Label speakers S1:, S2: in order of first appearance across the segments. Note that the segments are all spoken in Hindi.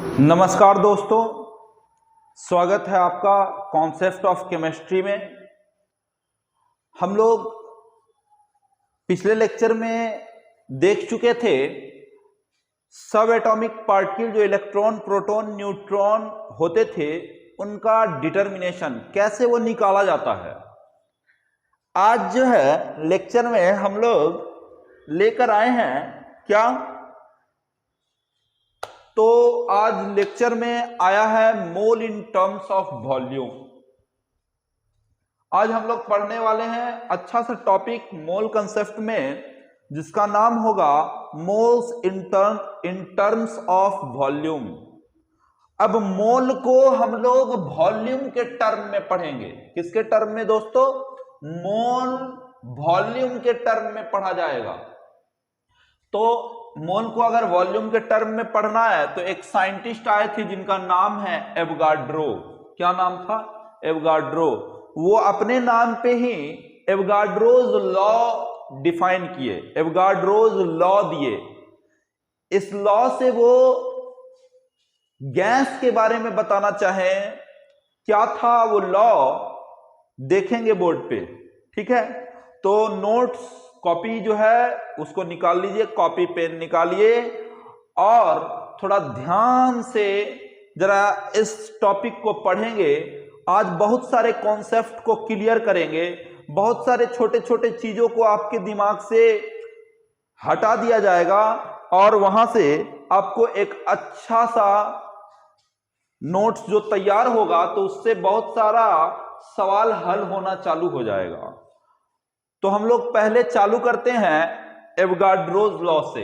S1: नमस्कार दोस्तों, स्वागत है आपका कॉन्सेप्ट ऑफ केमिस्ट्री में। हम लोग पिछले लेक्चर में देख चुके थे सब एटॉमिक पार्टिकल जो इलेक्ट्रॉन, प्रोटॉन, न्यूट्रॉन होते थे उनका डिटर्मिनेशन कैसे वो निकाला जाता है। आज जो है लेक्चर में हम लोग लेकर आए हैं क्या, तो आज लेक्चर में आया है मोल इन टर्म्स ऑफ वॉल्यूम। आज हम लोग पढ़ने वाले हैं अच्छा सा टॉपिक मोल कंसेप्ट में, जिसका नाम होगा moles in terms of volume. अब मोल को हम लोग वॉल्यूम के टर्म में पढ़ेंगे। किसके टर्म में दोस्तों? मोल वॉल्यूम के टर्म में पढ़ा जाएगा। तो मोल को अगर वॉल्यूम के टर्म में पढ़ना है तो एक साइंटिस्ट आए थे जिनका नाम है एवोगाड्रो। क्या नाम था? एवोगाड्रो। वो अपने नाम पे ही एवोगाड्रोज लॉ डिफाइन किए, एवोगाड्रोज लॉ दिए। इस लॉ से वो गैस के बारे में बताना चाहें। क्या था वो लॉ, देखेंगे बोर्ड पे, ठीक है। तो नोट्स कॉपी जो है उसको निकाल लीजिए, कॉपी पेन निकालिए और थोड़ा ध्यान से जरा इस टॉपिक को पढ़ेंगे। आज बहुत सारे कॉन्सेप्ट को क्लियर करेंगे, बहुत सारे छोटे छोटे चीजों को आपके दिमाग से हटा दिया जाएगा और वहां से आपको एक अच्छा सा नोट्स जो तैयार होगा तो उससे बहुत सारा सवाल हल होना चालू हो जाएगा। तो हम लोग पहले चालू करते हैं एवोगाड्रोज लॉ से।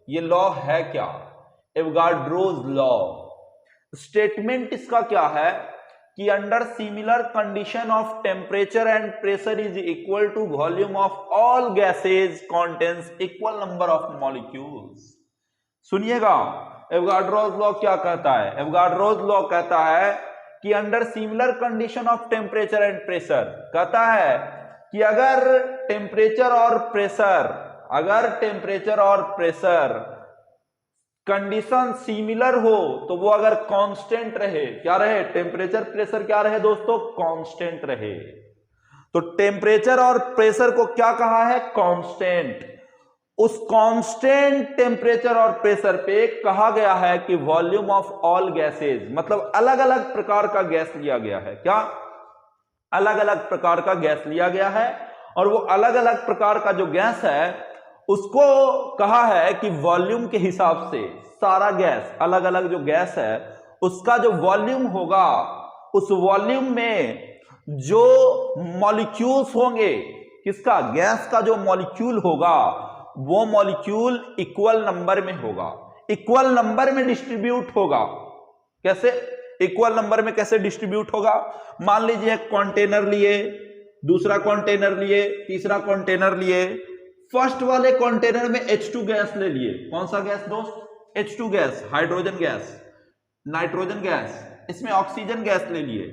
S1: ये लॉ है क्या? एवोगाड्रोज लॉ स्टेटमेंट इसका क्या है कि under similar condition of temperature and pressure is equal to volume of all gases contains equal number of molecules. सुनिएगा, एवोगाड्रोज लॉ क्या कहता है? एवोगाड्रोज लॉ कहता है कि under similar condition of temperature and pressure, कहता है कि अगर टेम्परेचर और प्रेशर कंडीशन सिमिलर हो तो वो अगर कांस्टेंट रहे, क्या रहे? टेम्परेचर प्रेशर क्या रहे दोस्तों? कांस्टेंट रहे। तो टेम्परेचर और प्रेशर को क्या कहा है? कांस्टेंट। उस कांस्टेंट टेम्परेचर और प्रेशर पे कहा गया है कि वॉल्यूम ऑफ ऑल गैसेज, मतलब अलग अलग प्रकार का गैस लिया गया है। क्या? अलग अलग प्रकार का गैस लिया गया है और वो अलग अलग प्रकार का जो गैस है उसको कहा है कि वॉल्यूम के हिसाब से सारा गैस, अलग अलग जो गैस है उसका जो वॉल्यूम होगा, उस वॉल्यूम में जो मॉलिक्यूल्स होंगे, किसका? गैस का जो मॉलिक्यूल होगा वो मॉलिक्यूल इक्वल नंबर में होगा, इक्वल नंबर में डिस्ट्रीब्यूट होगा। कैसे इक्वल नंबर में कैसे डिस्ट्रीब्यूट होगा? मान लीजिए एक कंटेनर लिए, दूसरा कंटेनर लिए, तीसरा कंटेनर लिए। फर्स्ट वाले कंटेनर में H2 गैस ले लिए। कौन सा गैस दोस्त? H2 gas, hydrogen gas, nitrogen gas, इसमें ऑक्सीजन गैस ले लिए।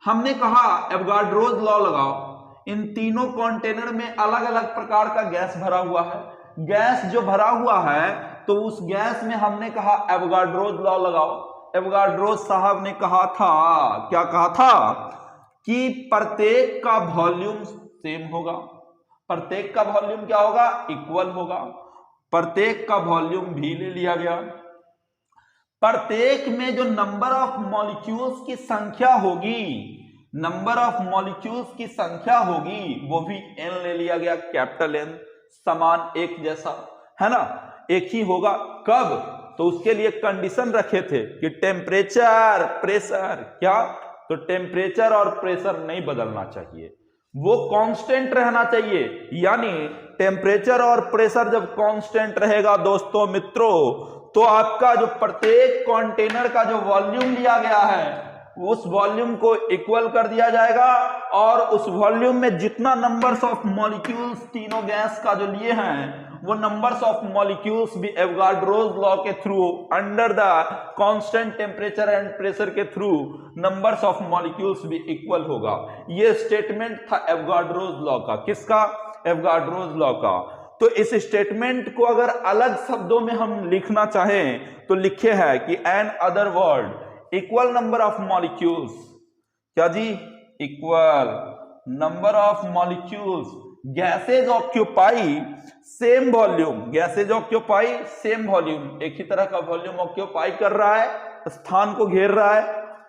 S1: हमने कहा एवोगाड्रोज लॉ लगाओ, इन तीनों कंटेनर में अलग अलग प्रकार का गैस भरा हुआ है। गैस जो भरा हुआ है तो उस गैस में हमने कहा एवोगाड्रोज लॉ लगाओ। एवोगाड्रो साहब ने कहा था, क्या कहा था? कि प्रत्येक का वॉल्यूम सेम होगा। प्रत्येक का वॉल्यूम क्या होगा? इक्वल होगा। प्रत्येक का वॉल्यूम भी ले लिया गया। प्रत्येक में जो नंबर ऑफ मॉलिक्यूल्स की संख्या होगी, नंबर ऑफ मॉलिक्यूल्स की संख्या होगी वो भी n ले लिया गया, कैपिटल N, समान, एक जैसा, है ना, एक ही होगा। कब? तो उसके लिए कंडीशन रखे थे कि टेम्परेचर प्रेशर, क्या? तो टेम्परेचर और प्रेशर नहीं बदलना चाहिए, वो कांस्टेंट रहना चाहिए। यानी टेम्परेचर और प्रेशर जब कांस्टेंट रहेगा दोस्तों मित्रों, तो आपका जो प्रत्येक कंटेनर का जो वॉल्यूम लिया गया है उस वॉल्यूम को इक्वल कर दिया जाएगा और उस वॉल्यूम में जितना नंबर्स ऑफ मॉलिक्यूल्स तीनों गैस का जो लिए हैं वो नंबर्स ऑफ मॉलिक्यूल्स भी एवोगाड्रोज लॉ के through, under the constant temperature and pressure के थ्रू नंबर्स ऑफ मॉलिक्यूल्स भी इक्वल होगा। ये स्टेटमेंट था एवोगाड्रोज लॉ का। किसका? एवोगाड्रोज लॉ का। तो इस स्टेटमेंट को अगर अलग शब्दों में हम लिखना चाहें तो लिखे है कि an other word equal number of molecules, क्या जी, equal number of molecules gases occupy same volume, gases occupy same volume, एक ही तरह का वॉल्यूम ऑक्यूपाई कर रहा है, स्थान को घेर रहा है,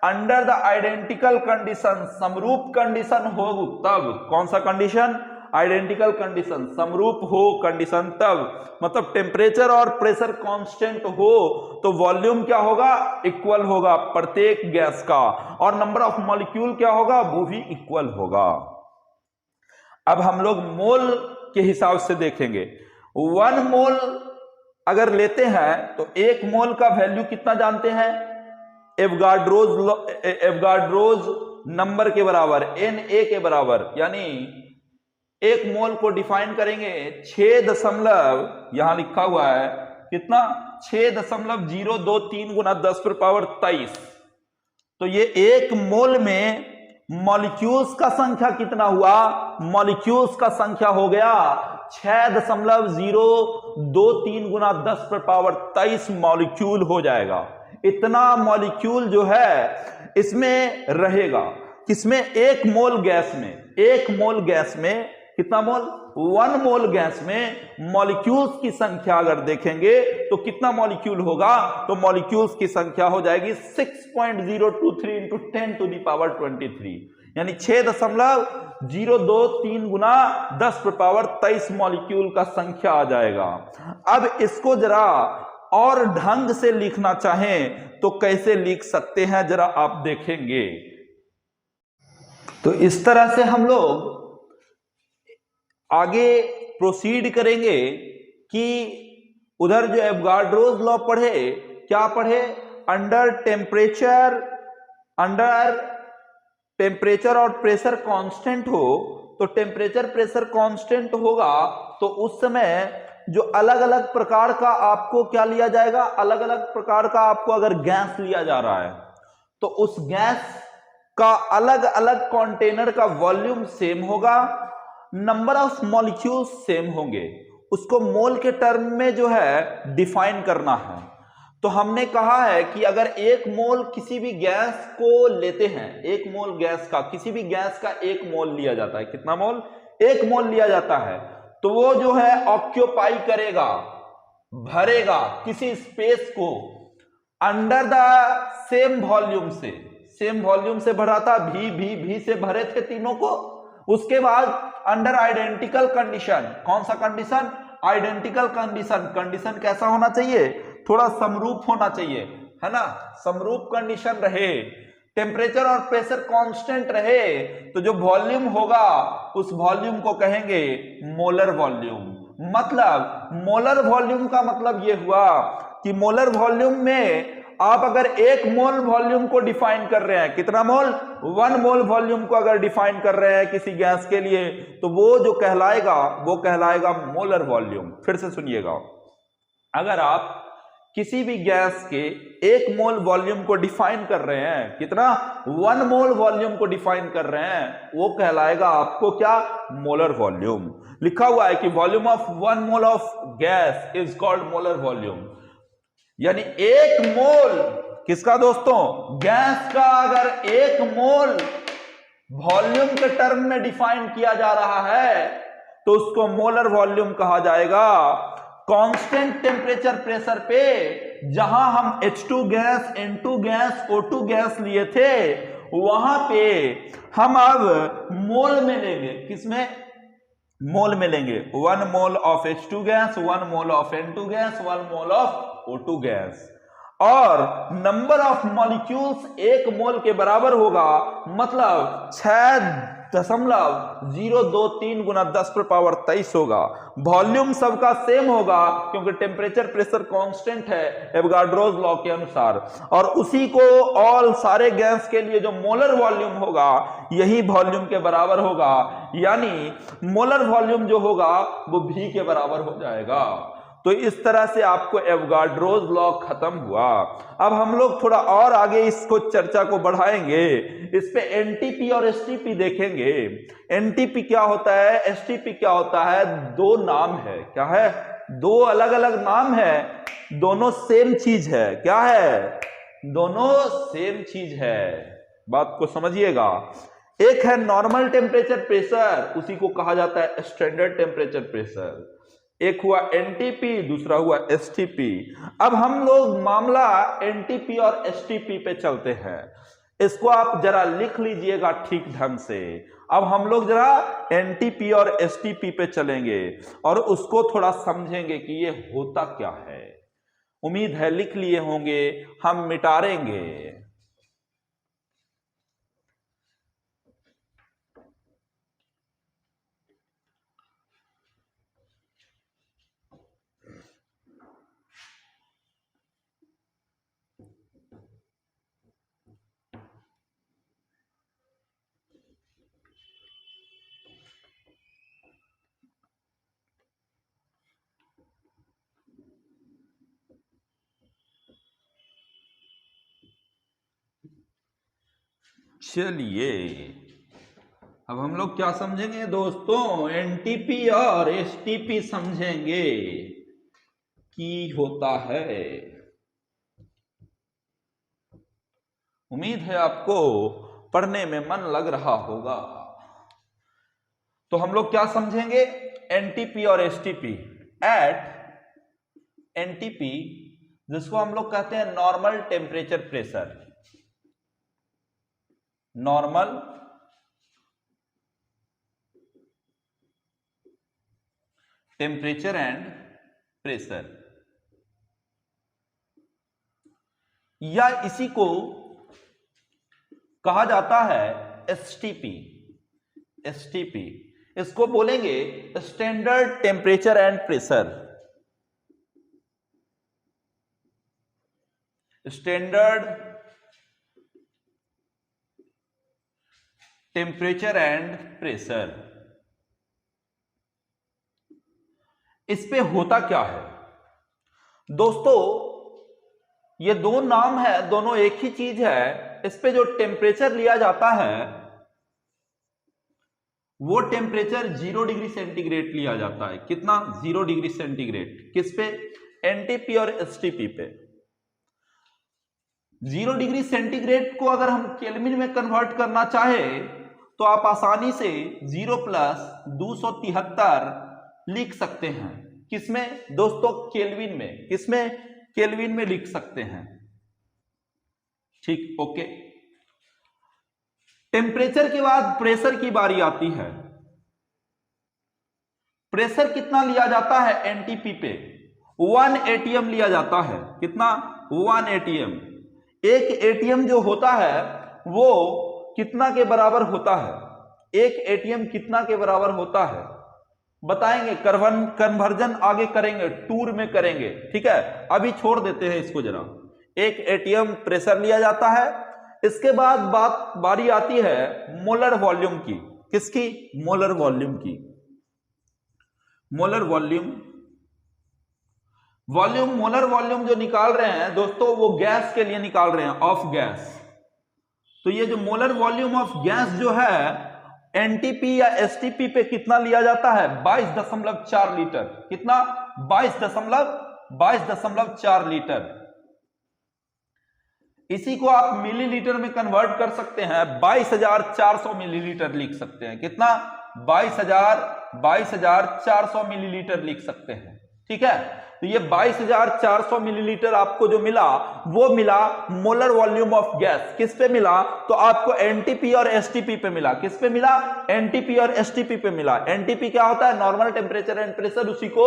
S1: अंडर द आइडेंटिकल कंडीशन, समरूप कंडीशन हो तब, कौन सा कंडीशन, आइडेंटिकल कंडीशन, समरूप हो कंडीशन तब, मतलब टेम्परेचर और प्रेशर कांस्टेंट हो तो वॉल्यूम क्या होगा, इक्वल होगा प्रत्येक गैस का, और नंबर ऑफ मॉलिक्यूल क्या होगा, वो भी इक्वल होगा। अब हम लोग मोल के हिसाब से देखेंगे। 1 मोल अगर लेते हैं तो 1 मोल का वैल्यू कितना जानते हैं, एवगाड्रोज नंबर के बराबर, Na के बराबर, यानी 1 मोल को डिफाइन करेंगे 6 यहां लिखा हुआ है कितना, 6.023 गुना 10⁻23। तो ये 1 मोल में मॉलिक्यूल्स का संख्या कितना हुआ, मॉलिक्यूल्स का संख्या हो गया 6.023 गुना 10⁻23 मॉलिक्यूल हो जाएगा। इतना मॉलिक्यूल जो है इसमें रहेगा, किसमें, 1 मोल गैस में, 1 मोल गैस में कितना मोल, 1 मोल गैस में मॉलिक्यूल्स की संख्या अगर देखेंगे तो कितना मॉलिक्यूल होगा, तो मॉलिक्यूल्स की संख्या हो जाएगी 6.023 इंटू 10⁻23, यानी 6.023 गुना 10⁻23 मॉलिक्यूल का संख्या आ जाएगा। अब इसको जरा और ढंग से लिखना चाहें तो कैसे लिख सकते हैं, जरा आप देखेंगे। तो इस तरह से हम लोग आगे प्रोसीड करेंगे कि उधर जो एवोगाड्रोस लॉ पढ़े, क्या पढ़े, अंडर टेम्परेचर और प्रेशर कांस्टेंट हो, तो टेम्परेचर प्रेशर कांस्टेंट होगा तो उस समय जो अलग अलग प्रकार का आपको क्या लिया जाएगा, अलग अलग प्रकार का आपको अगर गैस लिया जा रहा है तो उस गैस का अलग अलग कंटेनर का वॉल्यूम सेम होगा, नंबर ऑफ मॉलिक्यूल्स सेम होंगे, उसको मोल के टर्म में जो है डिफाइन करना है। तो हमने कहा है कि अगर 1 मोल किसी भी गैस को लेते हैं, 1 मोल गैस का, किसी भी गैस का 1 मोल लिया जाता है, कितना मोल, 1 मोल लिया जाता है, तो वो जो है ऑक्यूपाई करेगा, भरेगा किसी स्पेस को अंडर द सेम वॉल्यूम से, सेम वॉल्यूम से भरा था, भी से भरे थे तीनों को। उसके बाद अंडर आइडेंटिकल कंडीशन, कौन सा कंडीशन, आइडेंटिकल कंडीशन, कंडीशन कैसा होना चाहिए, थोड़ा समरूप होना चाहिए, है ना, समरूप कंडीशन रहे, टेम्परेचर और प्रेशर कांस्टेंट रहे, तो जो वॉल्यूम होगा उस वॉल्यूम को कहेंगे मोलर वॉल्यूम। मतलब मोलर वॉल्यूम का मतलब यह हुआ कि मोलर वॉल्यूम में आप अगर 1 मोल वॉल्यूम को डिफाइन कर रहे हैं, कितना मोल, 1 मोल वॉल्यूम को अगर डिफाइन कर रहे हैं किसी गैस के लिए, तो वो जो कहलाएगा वो कहलाएगा मोलर वॉल्यूम। फिर से सुनिएगा, अगर आप किसी भी गैस के 1 मोल वॉल्यूम को डिफाइन कर रहे हैं, कितना, 1 मोल वॉल्यूम को डिफाइन कर रहे हैं, वो कहलाएगा आपको क्या, मोलर वॉल्यूम। लिखा हुआ है कि volume of 1 mole of gas is called molar volume, यानी 1 मोल किसका दोस्तों, गैस का अगर 1 मोल वॉल्यूम के टर्म में डिफाइन किया जा रहा है तो उसको मोलर वॉल्यूम कहा जाएगा। कांस्टेंट टेम्परेचर प्रेशर पे जहां हम H2 gas, N2 gas, O2 gas लिए थे, वहां पे हम अब मोल में लेंगे, किसमें, मोल में लेंगे, 1 mole of H2 gas, 1 mole of N2 gas, 1 mole of O2 gas, और नंबर ऑफ मॉलिक्यूल्स 1 मोल के बराबर होगा, मतलब 6.023 गुना 10⁻23 होगा। वॉल्यूम सबका सेम होगा क्योंकि टेम्परेचर प्रेशर कांस्टेंट है एवोगाड्रोस लॉ के अनुसार, और उसी को ऑल सारे गैस के लिए जो मोलर वॉल्यूम होगा यही वॉल्यूम के बराबर होगा, यानी मोलर वॉल्यूम जो होगा वो V के बराबर हो जाएगा। तो इस तरह से आपको एवोगाड्रोस लॉ खत्म हुआ। अब हम लोग थोड़ा और आगे इसको चर्चा को बढ़ाएंगे, इस पे एनटीपी और एसटीपी देखेंगे। एनटीपी क्या होता है, एसटीपी क्या होता है, दो नाम है। क्या है? दो अलग अलग नाम है, दोनों सेम चीज है। क्या है? दोनों सेम चीज है। बात को समझिएगा। एक है नॉर्मल टेम्परेचर प्रेशर, उसी को कहा जाता है स्टैंडर्ड टेम्परेचर प्रेशर। एक हुआ एनटीपी, दूसरा हुआ एसटीपी। अब हम लोग मामला एनटीपी और एसटीपी पे चलते हैं। इसको आप जरा लिख लीजिएगा ठीक ढंग से। अब हम लोग जरा एनटीपी और एसटीपी पे चलेंगे और उसको थोड़ा समझेंगे कि ये होता क्या है। उम्मीद है लिख लिए होंगे, हम मिटारेंगे। चलिए अब हम लोग क्या समझेंगे दोस्तों, एनटीपी और एसटीपी समझेंगे कि होता है। उम्मीद है आपको पढ़ने में मन लग रहा होगा। तो हम लोग क्या समझेंगे, एनटीपी और एसटीपी। एट एनटीपी, जिसको हम लोग कहते हैं normal temperature pressure, normal temperature and pressure, या इसी को कहा जाता है एसटीपी। एसटीपी इसको बोलेंगे standard temperature and pressure, standard temperature and pressure. इस पे होता क्या है दोस्तों, ये दो नाम है, दोनों एक ही चीज है। इस पे जो टेम्परेचर लिया जाता है वो टेम्परेचर 0 डिग्री सेंटीग्रेड लिया जाता है। कितना? 0 डिग्री सेंटीग्रेड। किस पे? एनटीपी और एसटीपी पे। 0 डिग्री सेंटीग्रेड को अगर हम केल्विन में कन्वर्ट करना चाहे तो आप आसानी से 0 + 273 लिख सकते हैं। किसमें दोस्तों? केल्विन में। किसमें? केल्विन में लिख सकते हैं। ठीक, ओके। टेम्परेचर के बाद प्रेशर की बारी आती है। प्रेशर कितना लिया जाता है एनटीपी पे? 1 एटीएम लिया जाता है। कितना? 1 एटीएम। एक एटीएम जो होता है वो कितना के बराबर होता है? एक एटीएम कितना के बराबर होता है बताएंगे। कन्वर्जन आगे करेंगे, टूर में करेंगे, ठीक है। अभी छोड़ देते हैं इसको जरा। एक एटीएम प्रेशर लिया जाता है। इसके बाद बारी आती है मोलर वॉल्यूम की। किसकी? मोलर वॉल्यूम की। मोलर वॉल्यूम, मोलर वॉल्यूम जो निकाल रहे हैं दोस्तों वो गैस के लिए निकाल रहे हैं, ऑफ गैस। तो ये जो मोलर वॉल्यूम ऑफ गैस जो है एनटीपी या एसटीपी पे कितना लिया जाता है? 22.4 लीटर। कितना? 22.4 लीटर। इसी को आप मिलीलीटर में कन्वर्ट कर सकते हैं, 22,400 मिलीलीटर लिख सकते हैं। कितना? 22,400 मिलीलीटर लिख सकते हैं, ठीक है। तो ये 22,400 मिलीलीटर आपको जो मिला वो मिला मोलर वॉल्यूम ऑफ गैस। किस पे मिला? तो आपको एनटीपी और एसटीपी पे मिला। किस पे मिला? एनटीपी और एसटीपी पे मिला। एनटीपी क्या होता है? Normal temperature and pressure. उसी को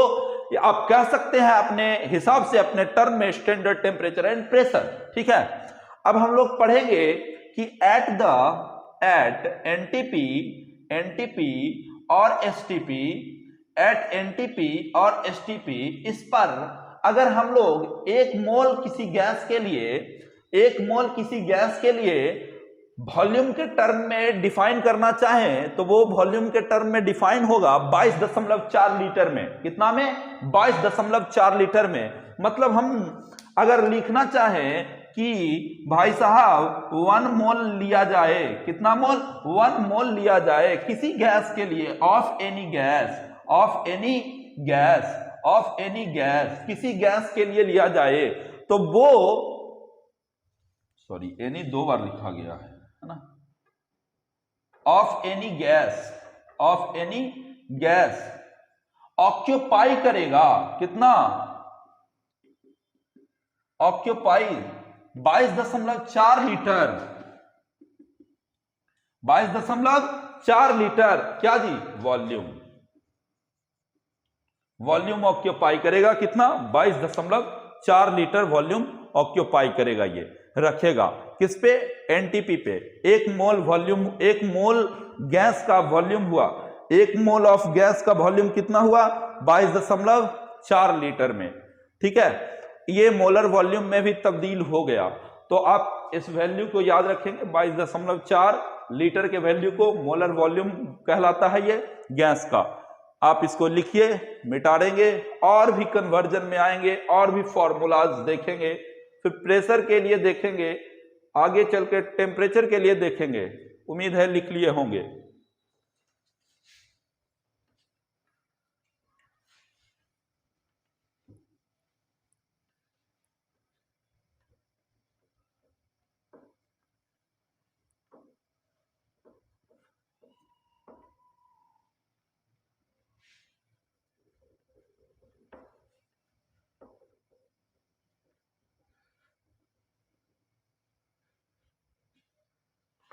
S1: आप कह सकते हैं अपने हिसाब से, अपने टर्म में, स्टैंडर्ड टेम्परेचर एंड प्रेशर, ठीक है। अब हम लोग पढ़ेंगे कि एट एनटीपी और एसटीपी, एट एनटीपी और एसटीपी, इस पर अगर हम लोग 1 मोल किसी गैस के लिए वॉल्यूम के टर्म में डिफाइन करना चाहें तो वो वॉल्यूम के टर्म में डिफाइन होगा 22.4 लीटर में। कितना में? 22.4 लीटर में। मतलब हम अगर लिखना चाहें कि भाई साहब 1 मोल लिया जाए, कितना मोल? 1 मोल लिया जाए किसी गैस के लिए, of any gas, of any gas, of any gas, किसी गैस के लिए लिया जाए तो वो, सॉरी एनी 2 बार लिखा गया है ना, of any gas, of any gas occupy करेगा कितना? ऑक्यूपाई 22.4 लीटर, 22.4 लीटर क्या जी? वॉल्यूम, वॉल्यूम ऑक्यूपाई करेगा कितना? 22.4 लीटर वॉल्यूम ऑक्यूपाई करेगा, ये रखेगा किस पे? एनटीपी पे। 1 मोल वॉल्यूम, 1 मोल गैस का वॉल्यूम हुआ, 1 मोल ऑफ गैस का वॉल्यूम कितना हुआ? 22.4 लीटर में। ठीक है, ये मोलर वॉल्यूम में भी तब्दील हो गया, तो आप इस वैल्यू को याद रखेंगे। 22.4 लीटर के वैल्यू को मोलर वॉल्यूम कहलाता है ये गैस का। आप इसको लिखिए, मिटा देंगे, और भी कन्वर्जन में आएंगे, और भी फॉर्मूलाज देखेंगे, फिर प्रेशर के लिए देखेंगे, आगे चल के टेम्परेचर के लिए देखेंगे। उम्मीद है लिख लिए होंगे।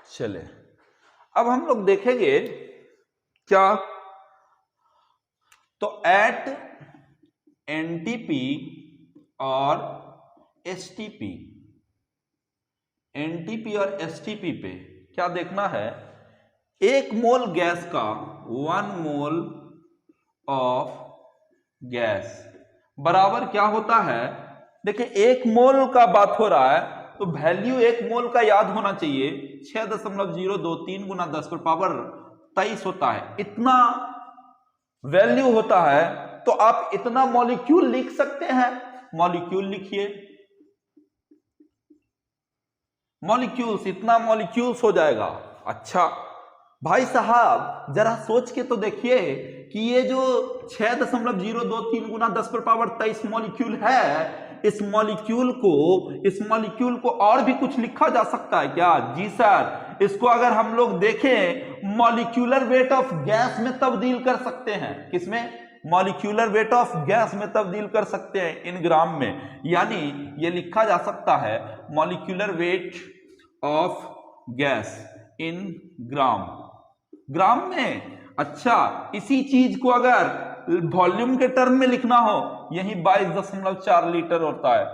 S1: चले, अब हम लोग देखेंगे क्या, तो एट एनटीपी और एसटीपी, एनटीपी और एसटीपी पे क्या देखना है? 1 मोल गैस का, 1 मोल ऑफ गैस बराबर क्या होता है? देखिए 1 मोल का बात हो रहा है तो वैल्यू 1 मोल का याद होना चाहिए, 6.023 गुना 10 पर पावर 23 होता है, इतना वैल्यू होता है। तो आप इतना मॉलिक्यूल लिख सकते हैं, मॉलिक्यूल लिखिए, मॉलिक्यूल्स, इतना मॉलिक्यूल्स हो जाएगा। अच्छा भाई साहब जरा सोच के तो देखिए कि ये जो 6.023 गुना 10 पर पावर 23 मॉलिक्यूल है, इस मॉलिक्यूल को और भी कुछ लिखा जा सकता है क्या? जी सर, इसको अगर हम लोग देखें मॉलिक्यूलर वेट ऑफ गैस में तब्दील कर सकते हैं। किसमें? मॉलिक्यूलर वेट ऑफ गैस में तब्दील कर सकते हैं, इन ग्राम में। यानी ये लिखा जा सकता है molecular weight of gas in gram, gram में। अच्छा, इसी चीज को अगर वॉल्यूम के टर्म में लिखना हो, यही 22.4 लीटर होता है।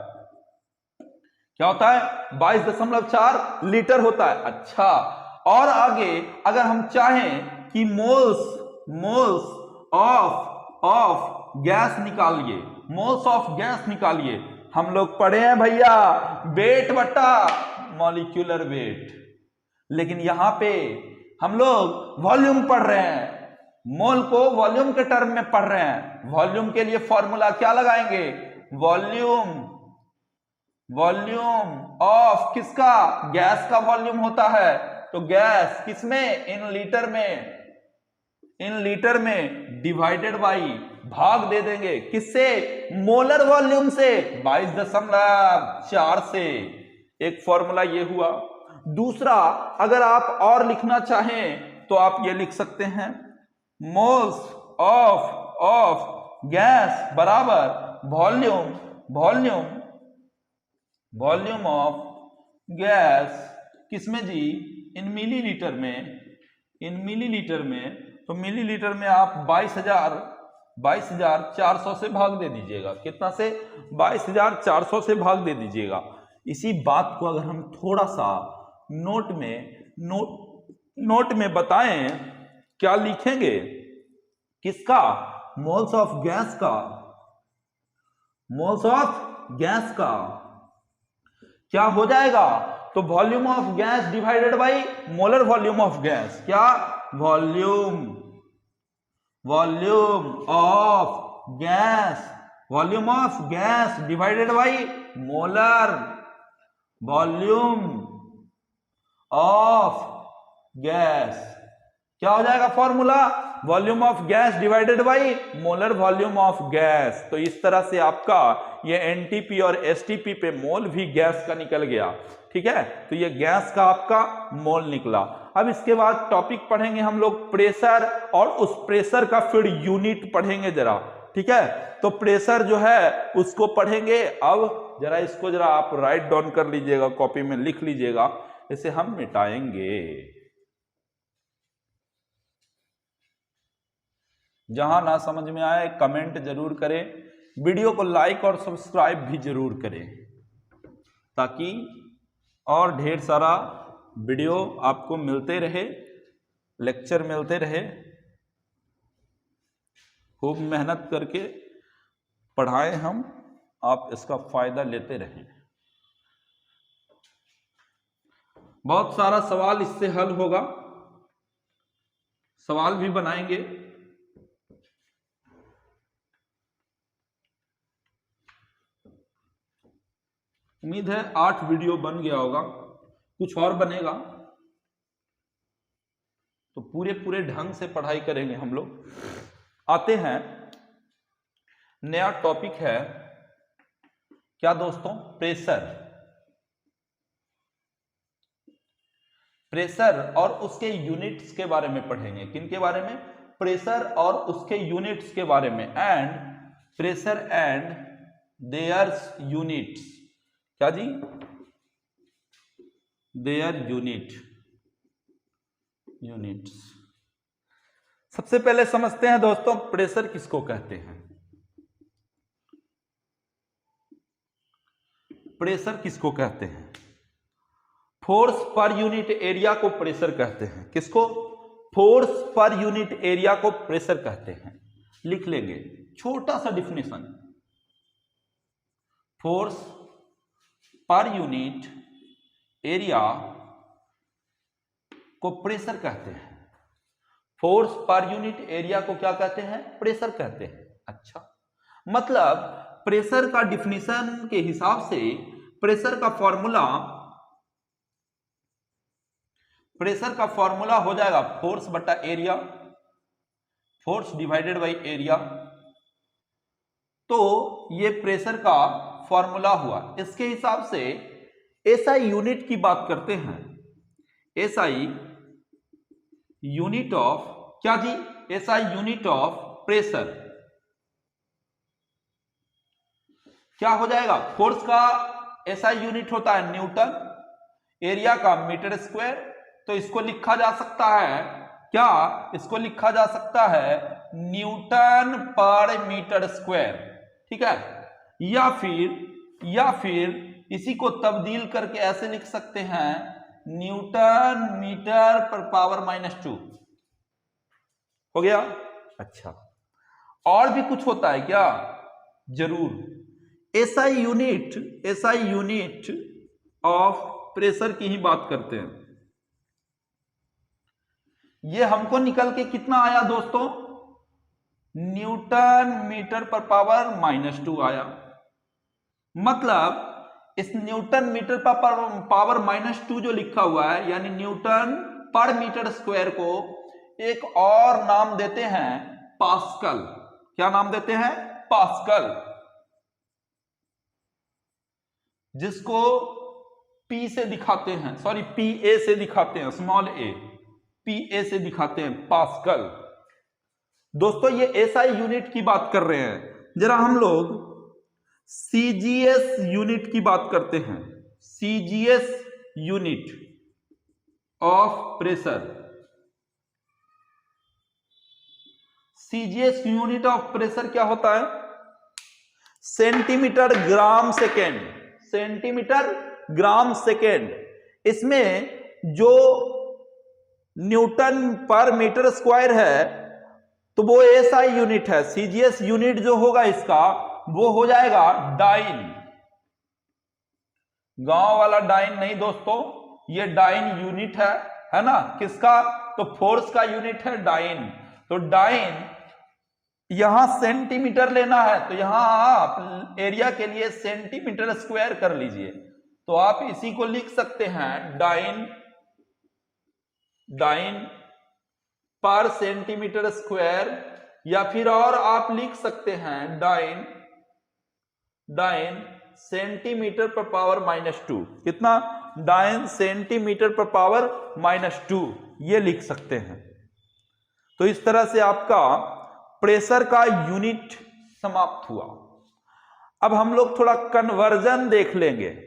S1: क्या होता है? 22.4 लीटर होता है। अच्छा, और आगे अगर हम चाहें कि मोल्स ऑफ गैस निकालिए, मोल्स ऑफ गैस निकालिए, हम लोग पढ़े हैं भैया वेट बटा मॉलिक्यूलर वेट, लेकिन यहां पे हम लोग वॉल्यूम पढ़ रहे हैं, मोल को वॉल्यूम के टर्म में पढ़ रहे हैं। वॉल्यूम के लिए फॉर्मूला क्या लगाएंगे? वॉल्यूम ऑफ किसका? गैस का वॉल्यूम होता है, तो गैस किसमें? इन लीटर में डिवाइडेड बाई, भाग दे देंगे किससे? मोलर वॉल्यूम से, 22.4 से। एक फॉर्मूला ये हुआ। दूसरा, अगर आप और लिखना चाहें तो आप ये लिख सकते हैं, मोल्स ऑफ गैस बराबर वॉल्यूम ऑफ गैस किसमें जी? इन मिलीलीटर में। तो मिलीलीटर में आप 22,400 से भाग दे दीजिएगा। कितना से? 22,400 से भाग दे दीजिएगा। इसी बात को अगर हम थोड़ा सा नोट में बताएं, क्या लिखेंगे? किसका? मोल्स ऑफ गैस का क्या हो जाएगा? तो volume of gas divided by molar volume of gas, क्या volume of gas divided by molar volume of gas, क्या हो जाएगा formula, volume of gas divided by molar volume of gas. तो इस तरह से आपका ये एनटीपी और एसटीपी पे मोल भी गैस का निकल गया, ठीक है। तो ये गैस का आपका मोल निकला। अब इसके बाद टॉपिक पढ़ेंगे हम लोग प्रेशर, और उस प्रेशर का फिर यूनिट पढ़ेंगे जरा, ठीक है। तो प्रेशर जो है उसको पढ़ेंगे। अब जरा इसको जरा आप राइट डाउन कर लीजिएगा, कॉपी में लिख लीजिएगा, इसे हम मिटाएंगे। जहां ना समझ में आए कमेंट जरूर करें, वीडियो को लाइक और सब्सक्राइब भी जरूर करें, ताकि और ढेर सारा वीडियो आपको मिलते रहे, लेक्चर मिलते रहे। खूब मेहनत करके पढ़ाएं हम, आप इसका फायदा लेते रहें। बहुत सारा सवाल इससे हल होगा, सवाल भी बनाएंगे। उम्मीद है 8 वीडियो बन गया होगा, कुछ और बनेगा तो पूरे ढंग से पढ़ाई करेंगे हम लोग। आते हैं, नया टॉपिक है क्या दोस्तों, प्रेशर। प्रेशर और उसके यूनिट्स के बारे में पढ़ेंगे। किन के बारे में, प्रेशर और उसके यूनिट्स के बारे में। And pressure and their units, क्या जी, देयर यूनिट्स। सबसे पहले समझते हैं दोस्तों प्रेशर किसको कहते हैं। प्रेशर किसको कहते हैं, फोर्स पर यूनिट एरिया को प्रेशर कहते हैं। किसको, फोर्स पर यूनिट एरिया को प्रेशर कहते हैं। लिख लेंगे छोटा सा definition, force per unit area को प्रेशर कहते हैं। फोर्स पर यूनिट एरिया को क्या कहते हैं, प्रेशर कहते हैं। अच्छा, मतलब प्रेशर का डिफिनेशन के हिसाब से प्रेशर का फॉर्मूला हो जाएगा फोर्स बटा area, force divided by area. तो ये प्रेशर का फॉर्मूला हुआ। इसके हिसाब से एसआई यूनिट की बात करते हैं। एसआई यूनिट ऑफ, क्या जी, एसआई यूनिट ऑफ प्रेशर क्या हो जाएगा, फोर्स का एसआई यूनिट होता है न्यूटन, एरिया का मीटर स्क्वायर। तो इसको लिखा जा सकता है क्या, इसको लिखा जा सकता है न्यूटन पर मीटर स्क्वायर, ठीक है। या फिर इसी को तब्दील करके ऐसे लिख सकते हैं न्यूटन मीटर पर पावर -2। हो गया। अच्छा, और भी कुछ होता है क्या, जरूर। एसआई यूनिट ऑफ प्रेशर की ही बात करते हैं। ये हमको निकल के कितना आया दोस्तों, न्यूटन मीटर पर पावर -2 आया। मतलब इस न्यूटन मीटर पर पावर -2 जो लिखा हुआ है, यानी न्यूटन पर मीटर स्क्वायर को एक और नाम देते हैं पास्कल। क्या नाम देते हैं, पास्कल, जिसको पी से दिखाते हैं, सॉरी पीए से दिखाते हैं, स्मॉल ए, पीए से दिखाते हैं, पास्कल। दोस्तों ये एसआई यूनिट की बात कर रहे हैं। जरा हम लोग सीजीएस यूनिट की बात करते हैं। CGS unit of pressure, CGS unit of pressure क्या होता है, centimetre gram second, centimetre gram second. इसमें जो न्यूटन पर मीटर स्क्वायर है तो वो एसआई यूनिट है। सीजीएस यूनिट जो होगा इसका वो हो जाएगा डाइन, गांव वाला डाइन नहीं दोस्तों, ये डाइन यूनिट है ना, किसका? तो फोर्स का यूनिट है डाइन। तो डाइन यहां सेंटीमीटर लेना है, तो यहां आप एरिया के लिए सेंटीमीटर स्क्वायर कर लीजिए। तो आप इसी को लिख सकते हैं डाइन पर सेंटीमीटर स्क्वायर, या फिर और आप लिख सकते हैं डाइन सेंटीमीटर पर पावर -2। कितना? डाइन सेंटीमीटर पर पावर -2, ये लिख सकते हैं। तो इस तरह से आपका प्रेशर का यूनिट समाप्त हुआ। अब हम लोग थोड़ा कन्वर्जन देख लेंगे।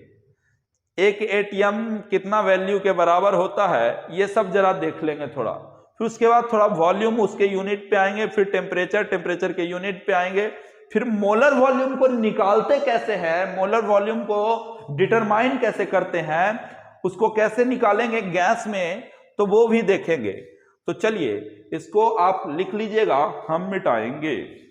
S1: एक एटीएम कितना वैल्यू के बराबर होता है, ये सब जरा देख लेंगे थोड़ा। फिर उसके बाद थोड़ा वॉल्यूम, उसके यूनिट पे आएंगे, फिर टेम्परेचर के यूनिट पे आएंगे, फिर मोलर वॉल्यूम को निकालते कैसे हैं, मोलर वॉल्यूम को डिटरमाइन कैसे करते हैं, उसको कैसे निकालेंगे गैस में, तो वो भी देखेंगे। तो चलिए इसको आप लिख लीजिएगा, हम मिटाएंगे।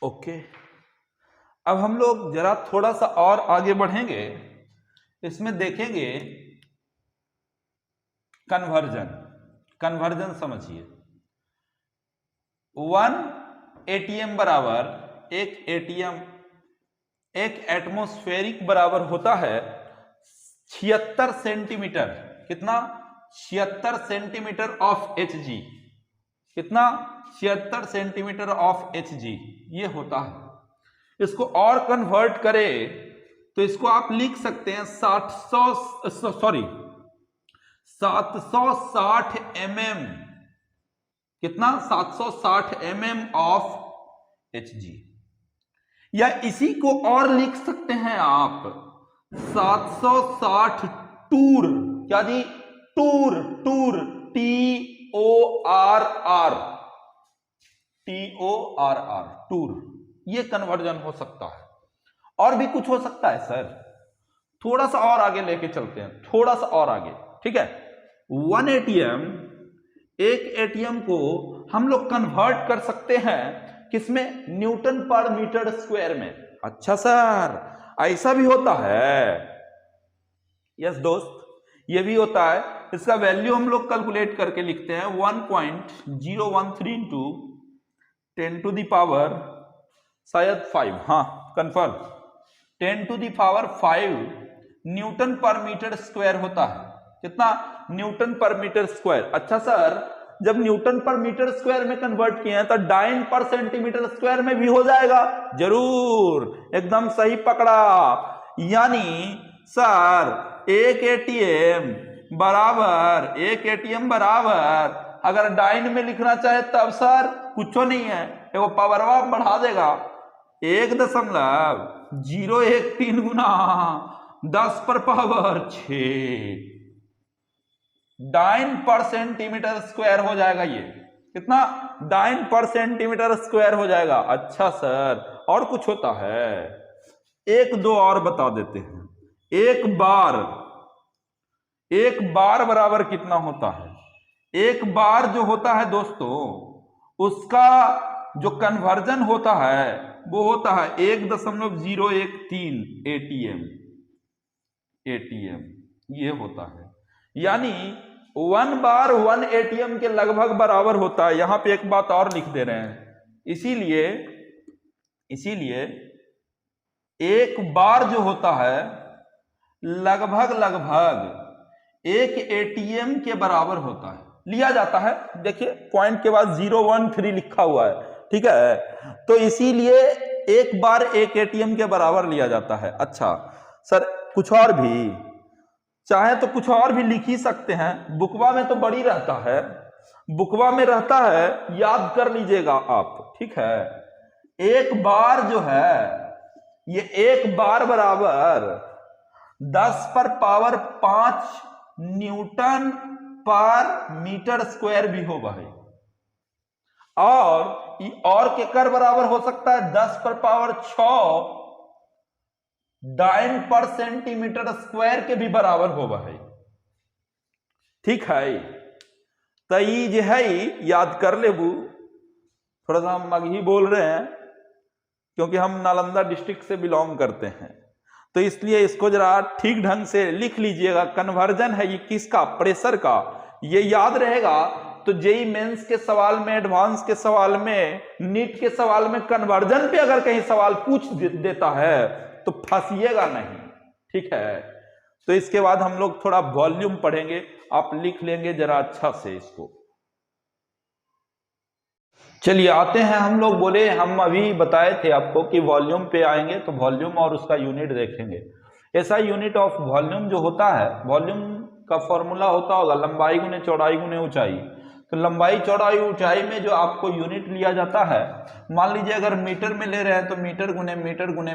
S1: ओके, अब हम लोग जरा थोड़ा सा और आगे बढ़ेंगे, इसमें देखेंगे कन्वर्जन समझिए। 1 एटीएम बराबर एक एटमॉस्फेरिक बराबर होता है 76 सेंटीमीटर। कितना? 76 सेंटीमीटर ऑफ Hg। कितना? 76 सेंटीमीटर ऑफ Hg ये होता है। इसको और कन्वर्ट करें तो इसको आप लिख सकते हैं 760 mm। कितना? 760 mm ऑफ Hg। या इसी को और लिख सकते हैं आप 760 टूर। क्या जी? Torr TORR torr. ये कन्वर्जन हो सकता है। और भी कुछ हो सकता है सर, थोड़ा सा और आगे लेके चलते हैं, थोड़ा सा और आगे, ठीक है। 1 एटीएम, एक एटीएम को हम लोग कन्वर्ट कर सकते हैं किसमें? न्यूटन पर मीटर स्क्वायर में। अच्छा सर, ऐसा भी होता है? यस दोस्त, ये भी होता है। इसका वैल्यू हम लोग कैलकुलेट करके लिखते हैं 1.013 इंटू 10 टू द पावर शायद 5, हाँ confirm, 10 to the power 5 newton पर मीटर स्क्वायर होता है। कितना? न्यूटन पर मीटर स्क्वायर। अच्छा सर, जब न्यूटन पर मीटर स्क्वायर में कन्वर्ट किए हैं तो डाइन पर सेंटीमीटर स्क्वायर में भी हो जाएगा? जरूर, एकदम सही पकड़ा। यानी सर एक एटीएम बराबर अगर डाइन में लिखना चाहे तब सर कुछ नहीं है, वो पावरवा बढ़ा देगा 1.013 गुना 10 पर पावर 6 डाइन पर सेंटीमीटर स्क्वायर हो जाएगा। ये कितना? डाइन पर सेंटीमीटर स्क्वायर हो जाएगा। अच्छा सर, और कुछ होता है? एक दो और बता देते हैं। एक बार बराबर कितना होता है? एक बार जो होता है दोस्तों, उसका जो कन्वर्जन होता है वो होता है 1.013 एटीएम ये होता है। यानी 1 बार 1 एटीएम के लगभग बराबर होता है। यहां पे एक बात और लिख दे रहे हैं, इसीलिए एक बार जो होता है लगभग एक एटीएम के बराबर होता है, लिया जाता है। देखिए पॉइंट के बाद 013 लिखा हुआ है, ठीक है, तो इसीलिए एक बार एक एटीएम के बराबर लिया जाता है। अच्छा सर, कुछ और भी चाहे तो कुछ और भी लिख ही सकते हैं। बुकवा में तो बड़ी रहता है, बुकवा में रहता है, याद कर लीजिएगा आप, ठीक है। एक बार जो है ये एक बार बराबर 10 पर पावर 5 न्यूटन पर मीटर स्क्वायर भी हो भाई, और के कर बराबर हो सकता है 10 पर पावर 6 डाइन पर सेंटीमीटर स्क्वायर के भी बराबर हो भाई। ठीक है, तई जो है याद कर ले बू, थोड़ा सा हम मगही बोल रहे हैं क्योंकि हम नालंदा डिस्ट्रिक्ट से बिलोंग करते हैं, तो इसलिए इसको जरा ठीक ढंग से लिख लीजिएगा। कन्वर्जन है ये किसका, प्रेशर का, ये याद रहेगा तो जेई मेंस के सवाल में, एडवांस के सवाल में, नीट के सवाल में कन्वर्जन पे अगर कहीं सवाल पूछ देता है तो फंसिएगा नहीं। ठीक है, तो इसके बाद हम लोग थोड़ा वॉल्यूम पढ़ेंगे, आप लिख लेंगे जरा अच्छा से इसको। चलिए आते हैं हम लोग, बोले हम अभी बताए थे आपको कि वॉल्यूम पे आएंगे तो वॉल्यूम और उसका यूनिट देखेंगे। ऐसा यूनिट ऑफ वॉल्यूम जो होता है, वॉल्यूम का फॉर्मूला होता होगा लंबाई गुने चौड़ाई गुने ऊंचाई। तो लंबाई चौड़ाई ऊंचाई में जो आपको यूनिट लिया जाता है, मान लीजिए अगर मीटर में ले रहे हैं तो मीटर गुने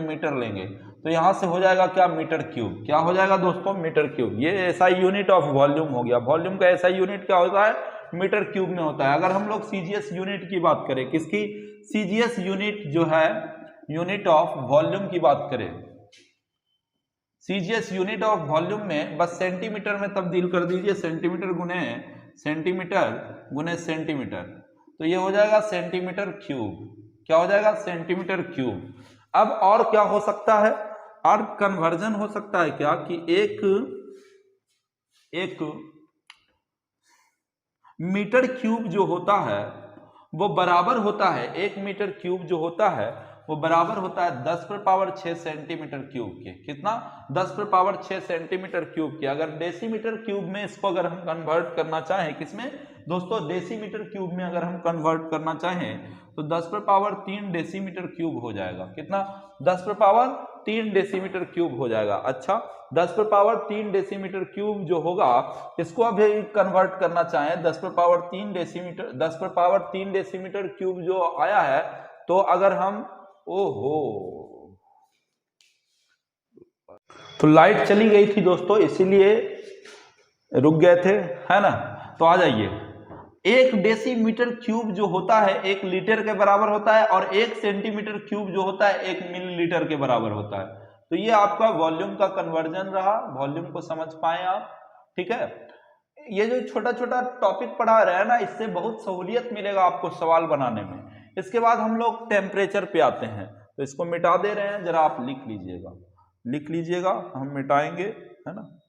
S1: मीटर लेंगे, तो यहां से हो जाएगा क्या, मीटर क्यूब। क्या हो जाएगा दोस्तों, मीटर क्यूब। ये ऐसा यूनिट ऑफ वॉल्यूम हो गया। वॉल्यूम का ऐसा यूनिट क्या होता है, मीटर क्यूब में होता है। अगर हम लोग सीजीएस यूनिट की बात करें, किसकी, सीजीएस यूनिट जो है यूनिट ऑफ वॉल्यूम की बात करें, सीजीएस यूनिट ऑफ वॉल्यूम में बस सेंटीमीटर में तब्दील कर दीजिए, सेंटीमीटर गुने सेंटीमीटर, तो ये हो जाएगा सेंटीमीटर क्यूब। क्या हो जाएगा, सेंटीमीटर क्यूब। अब और क्या हो सकता है, और कन्वर्जन हो सकता है क्या कि एक मीटर क्यूब जो होता है वो बराबर होता है, 1 मीटर क्यूब जो होता है वो बराबर होता है 10 पर पावर 6 सेंटीमीटर क्यूब के। कितना, 10 पर पावर 6 सेंटीमीटर क्यूब के। अगर डेसीमीटर क्यूब में इसको अगर हम कन्वर्ट करना चाहें, किसमें दोस्तों, डेसीमीटर क्यूब में अगर हम कन्वर्ट करना चाहें तो 10 पर पावर 3 डेसीमीटर क्यूब हो जाएगा। कितना, 10 पर पावर 3 डेसीमीटर क्यूब हो जाएगा। अच्छा, 10 पर पावर 3 डेसीमीटर क्यूब जो होगा, इसको अभी कन्वर्ट करना चाहें 10 पर पावर 3 डेसीमीटर, 10 पर पावर 3 डेसीमीटर क्यूब जो आया है, तो अगर हम, ओहो, तो लाइट चली गई थी दोस्तों, इसीलिए रुक गए थे, है ना। तो आ जाइए, 1 डेसीमीटर क्यूब जो होता है 1 लीटर के बराबर होता है, और 1 सेंटीमीटर क्यूब जो होता है 1 मिलीलीटर के बराबर होता है। तो ये आपका वॉल्यूम का कन्वर्जन रहा। वॉल्यूम को समझ पाए आप, ठीक है। ये जो छोटा छोटा टॉपिक पढ़ा रहे हैं ना, इससे बहुत सहूलियत मिलेगा आपको सवाल बनाने में। इसके बाद हम लोग टेम्परेचर पे आते हैं, तो इसको मिटा दे रहे हैं, जरा आप लिख लीजिएगा, हम मिटाएंगे, है ना।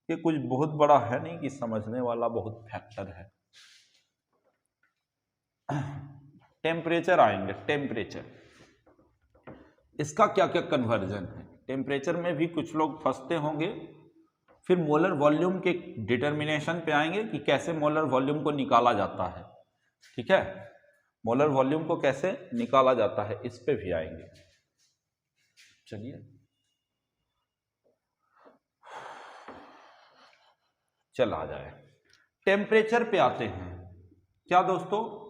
S1: ये कुछ बहुत बड़ा है नहीं कि समझने वाला बहुत फैक्टर है। टेम्परेचर आएंगे, टेम्परेचर, इसका क्या क्या कन्वर्जन है। टेम्परेचर में भी कुछ लोग फंसते होंगे। फिर मोलर वॉल्यूम के डिटर्मिनेशन पे आएंगे कि कैसे मोलर वॉल्यूम को निकाला जाता है, ठीक है। मोलर वॉल्यूम को कैसे निकाला जाता है, इस पे भी आएंगे। चलिए, चल आ जाए, टेम्परेचर पे आते हैं। क्या दोस्तों,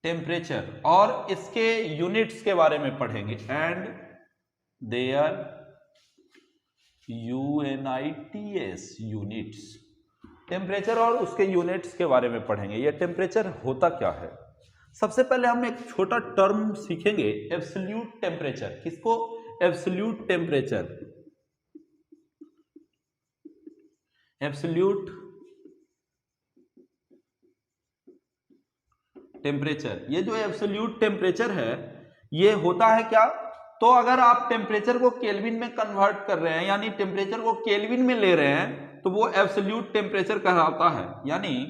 S1: टेम्परेचर और इसके यूनिट्स के बारे में पढ़ेंगे, एंड देयर यूएनआईटीएस यूनिट्स। टेम्परेचर और उसके यूनिट्स के बारे में पढ़ेंगे। ये टेम्परेचर होता क्या है। सबसे पहले हम एक छोटा टर्म सीखेंगे, एब्सोल्यूट टेम्परेचर। किसको, एब्सोल्यूट टेम्परेचर। एब्सोल्यूट टेम्परेचर, ये जो एब्सोल्यूट टेम्परेचर है ये होता है क्या, तो अगर आप टेम्परेचर को केल्विन में कन्वर्ट कर रहे हैं, यानी टेम्परेचर को केल्विन में ले रहे हैं, तो वो एब्सोल्यूट टेम्परेचर कहलाता है। यानी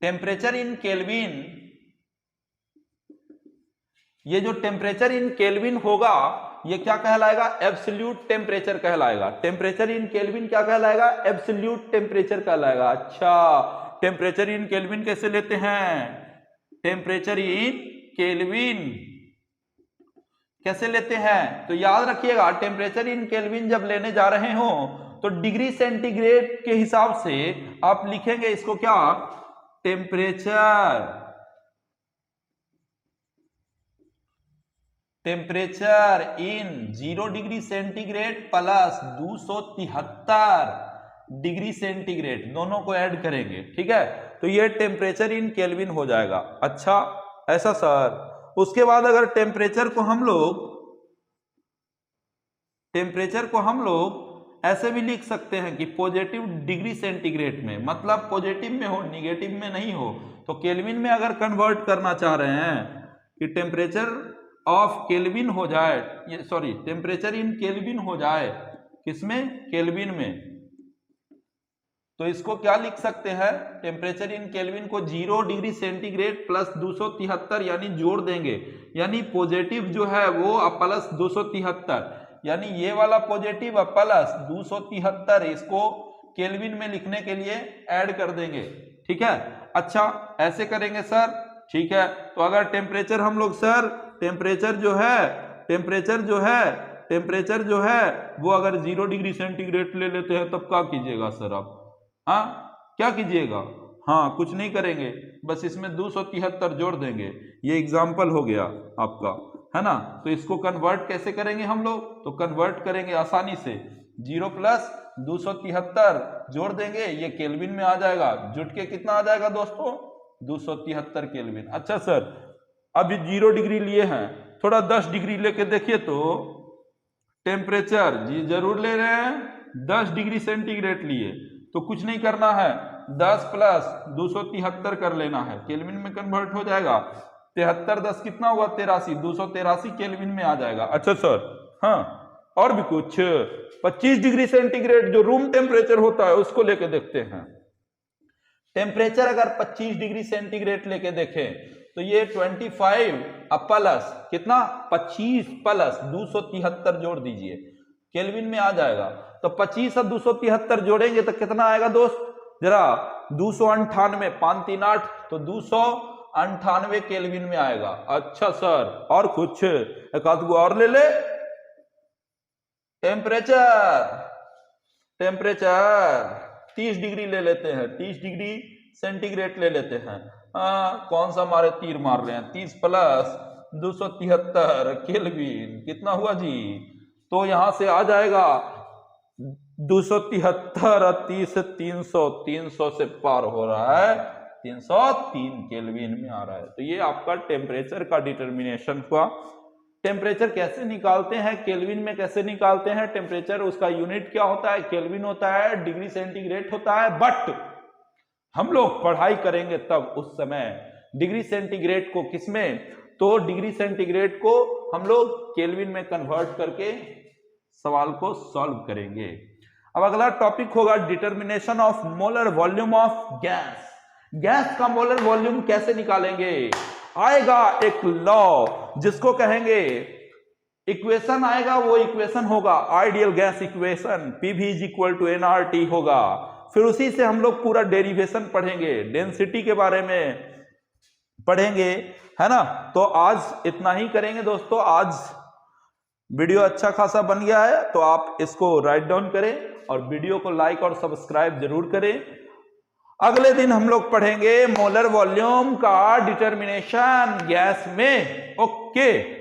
S1: टेम्परेचर इन केल्विन, ये जो टेम्परेचर इन केल्विन होगा ये क्या कहलाएगा, एब्सोल्यूट टेम्परेचर कहलाएगा। टेम्परेचर इन केल्विन क्या कहलाएगा, एब्सोल्यूट टेम्परेचर कहलाएगा। अच्छा, टेम्परेचर इन केल्विन कैसे लेते हैं, टेम्परेचर इन केल्विन कैसे लेते हैं, तो याद रखिएगा टेम्परेचर इन केल्विन जब लेने जा रहे हो तो डिग्री सेंटीग्रेड के हिसाब से आप लिखेंगे इसको क्या, temperature in 0 degree centigrade plus 273 degree centigrade, दोनों को ऐड करेंगे, ठीक है। तो ये टेम्परेचर इन केल्विन हो जाएगा। अच्छा ऐसा सर, उसके बाद अगर टेम्परेचर को हम लोग ऐसे भी लिख सकते हैं कि पॉजिटिव डिग्री सेंटीग्रेड में, मतलब पॉजिटिव में हो, निगेटिव में नहीं हो। तो केल्विन में अगर कन्वर्ट करना चाह रहे हैं कि टेम्परेचर ऑफ केल्विन हो जाए, टेम्परेचर इन केल्विन हो जाए, किसमें, केल्विन में, तो इसको क्या लिख सकते हैं, टेम्परेचर इन केल्विन को 0 डिग्री सेंटीग्रेड प्लस 273 यानी जोड़ देंगे, यानी पॉजिटिव जो है वो प्लस 273, यानी ये वाला पॉजिटिव प्लस 273 इसको केल्विन में लिखने के लिए ऐड कर देंगे, ठीक है। अच्छा ऐसे करेंगे सर, ठीक है। तो अगर टेम्परेचर हम लोग सर टेम्परेचर जो है वो अगर 0 डिग्री सेंटीग्रेड ले लेते हैं तब क्या कीजिएगा सर आप, हाँ क्या कीजिएगा, हाँ कुछ नहीं करेंगे, बस इसमें 273 जोड़ देंगे। ये एग्जाम्पल हो गया आपका, है ना। तो इसको कन्वर्ट कैसे करेंगे हम लोग, तो कन्वर्ट करेंगे आसानी से, 0 प्लस 273 जोड़ देंगे, ये केल्विन में आ जाएगा, जुट के कितना आ जाएगा दोस्तों, 273 केल्विन। अच्छा सर अभी 0 डिग्री लिए हैं, थोड़ा 10 डिग्री लेके देखिए तो टेम्परेचर जी जरूर ले रहे हैं, 10 डिग्री सेंटीग्रेड लिए, तो कुछ नहीं करना है, 10 प्लस 273 कर लेना है, केल्विन में कन्वर्ट हो जाएगा, 73 10 कितना हुआ 83, 283 केल्विन में आ जाएगा। अच्छा सर हाँ और भी कुछ, 25 डिग्री सेंटीग्रेड जो रूम टेम्परेचर होता है उसको लेके देखते हैं। टेम्परेचर अगर 25 डिग्री सेंटीग्रेड लेके देखें तो ये 25 प्लस कितना, 25 प्लस 273 जोड़ दीजिए, केल्विन में आ जाएगा। तो 25 और 273 जोड़ेंगे तो कितना आएगा दोस्त, जरा 298, 5 3 8, तो 298 केल्विन में आएगा। अच्छा सर और कुछ, एक आध गो और ले ले, टेम्परेचर 30 डिग्री ले लेते हैं, 30 डिग्री सेंटीग्रेड ले लेते हैं। कौन सा हमारे तीर मार रहे हैं, 30 प्लस 273 केल्विन कितना हुआ जी, तो यहां से आ जाएगा 273 और 30 300 से पार हो रहा है, 303 केल्विन में आ रहा है। तो ये आपका टेम्परेचर का डिटर्मिनेशन हुआ। टेम्परेचर कैसे निकालते हैं, केल्विन में कैसे निकालते हैं टेम्परेचर, उसका यूनिट क्या होता है, केल्विन होता है, डिग्री सेंटीग्रेड होता है, बट हम लोग पढ़ाई करेंगे तब उस समय डिग्री सेंटीग्रेड को किसमें, तो डिग्री सेंटीग्रेड को हम लोग केल्विन में कन्वर्ट करके सवाल को सॉल्व करेंगे। अब अगला टॉपिक होगा determination of molar volume of gas. Gas का मोलर वॉल्यूम कैसे निकालेंगे, आएगा एक लॉ जिसको कहेंगे, इक्वेशन आएगा, वो इक्वेशन होगा ideal gas equation, PV is equal to NRT होगा। फिर उसी से हम लोग पूरा डेरिवेशन पढ़ेंगे, डेंसिटी के बारे में पढ़ेंगे, है ना। तो आज इतना ही करेंगे दोस्तों। आज वीडियो अच्छा खासा बन गया है तो आप इसको राइट डाउन करें और वीडियो को लाइक और सब्सक्राइब जरूर करें। अगले दिन हम लोग पढ़ेंगे मोलर वॉल्यूम का डिटर्मिनेशन गैस में। ओके।